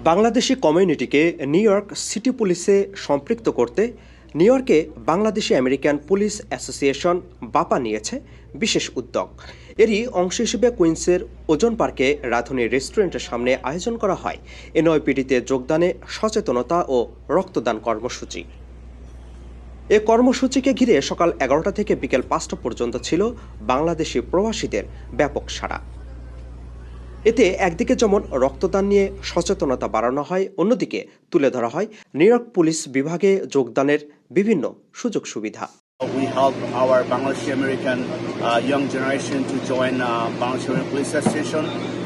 Bangladeshi কমিউনিটিকে new York city পুলিশে সম্পৃক্ত করতে নিউ ইয়র্কে বাংলাদেশি আমেরিকান পুলিশ অ্যাসোসিয়েশন বাপা নিয়েছে বিশেষ উদ্যোগ। এরই অংশ হিসেবে কুইন্সের ওজন পার্কে রাঁধুনি রেস্টুরেন্টের সামনে আয়োজন করা হয় এনওয়াইপিডিতে যোগদানে সচেতনতা ও রক্তদান কর্মসূচি। এ কর্মসূচিকে ঘিরে সকাল 11টা থেকে বিকেল 5টা পর্যন্ত ছিল বাংলাদেশি প্রবাসীদের ব্যাপক সাড়া। এতে একদিকে যেমন রক্তদান নিয়ে সচেতনতা বাড়ানো হয়, অন্যদিকে তুলে ধরা হয় নিউ ইয়র্ক পুলিশ বিভাগে যোগদানের বিভিন্ন সুযোগ সুবিধা। We help our Bangladeshi American young generation to join Bangladesh American Police Association.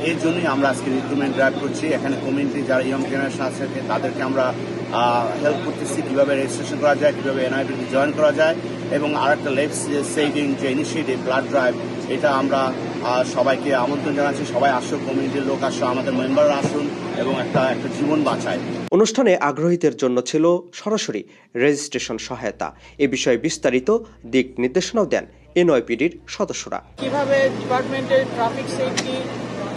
এই জন্যই আমরা আজকে রিক্রুটমেন্ট ড্রাইভ করছি। এখানে কমিউনিটি যারা ইয়ং জেনারেশন আছে তাদেরকে আমরা হেল্প করতেছি কীভাবে রেজিস্ট্রেশন করা যায়, কীভাবে এনআইপিতে জয়েন করা যায়, এবং আরেকটা লাইফ সেভিং যে ইনিশিয়েটিভ ব্লাড ড্রাইভ, এটা আমরা সবাইকে আমন্ত্রণ জানাচ্ছি। সবাই আসুন, কমিউনিটির লোক আসুন, আমাদের মেম্বাররা আসুন এবং একটা জীবন বাঁচায়। অনুষ্ঠানে আগ্রহীদের জন্য ছিল সরাসরি রেজিস্ট্রেশন সহায়তা। এ বিষয়ে বিস্তারিত দিক নির্দেশনাও দেন এনওয়াইপিডির সদস্যরা। কিভাবে ডিপার্টমেন্টের traffic safety,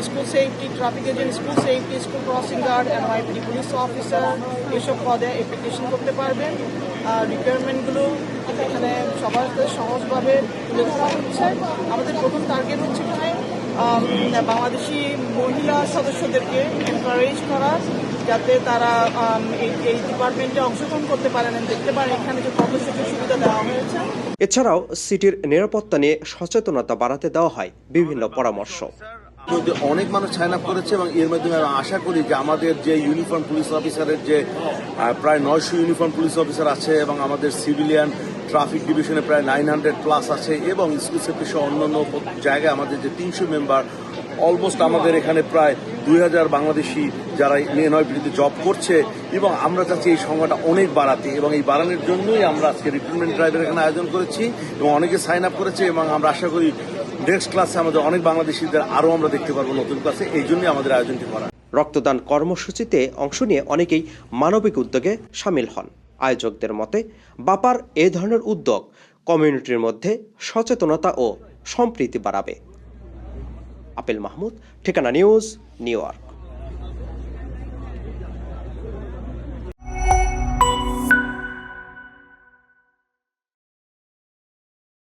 school safety, traffic agent, school safety, school crossing guard, NYPD police officer এসব পদে অ্যাপ্লিকেশন করতে পারবেন। রিকোয়ারমেন্টগুলো এখানে সবার সহজভাবে তুলে ধরা হচ্ছে। আমাদের প্রথম টার্গেট হচ্ছে এখানে বাংলাদেশি মহিলা সদস্যদেরকে এনকারেজ করা, যাতে তারা এই ডিপার্টমেন্টে অংশগ্রহণ করতে পারেন, দেখতে পারেন এখানে যে কত সুযোগ সুবিধা দেওয়া হয়েছে। এছাড়াও সিটির নিরাপত্তা নিয়ে সচেতনতা বাড়াতে দেওয়া হয় বিভিন্ন পরামর্শ। অনেক মানুষ সাইন আপ করেছে এবং এর মাধ্যমে আমি আশা করি যে আমাদের যে ইউনিফর্ম পুলিশ অফিসারের যে প্রায় 900 ইউনিফর্ম পুলিশ অফিসার আছে এবং আমাদের সিভিলিয়ান ট্রাফিক ডিভিশনে প্রায় 900+ আছে এবং স্কুল সেফটি সহ অন্যান্য জায়গায় আমাদের যে 300 মেম্বার, অলমোস্ট আমাদের এখানে প্রায় 2000 বাংলাদেশি যারা এনওয়াইপিডিতে জব করছে, এবং আমরা চাচ্ছি এই সংখ্যাটা অনেক বাড়াতে, এবং এই বাড়ানোর জন্যই আমরা আজকে রিক্রুটমেন্ট ড্রাইভের এখানে আয়োজন করেছি এবং অনেকে সাইন আপ করেছে, এবং আমরা আশা করি নেক্সট ক্লাসে আমাদের অনেক বাংলাদেশিদের আরও আমরা দেখতে পারবো নতুন ক্লাসে। এই জন্যই আমাদের আয়োজনটি করা। রক্তদান কর্মসূচিতে অংশ নিয়ে অনেকেই মানবিক উদ্যোগে সামিল হন। আয়োজকদের মতে বাপার এ ধরনের উদ্যোগ কমিউনিটির মধ্যে সচেতনতা ও সম্প্রীতি বাড়াবে। আপেল মাহমুদ, ঠিকানা নিউজ, নিউ ইয়র্ক।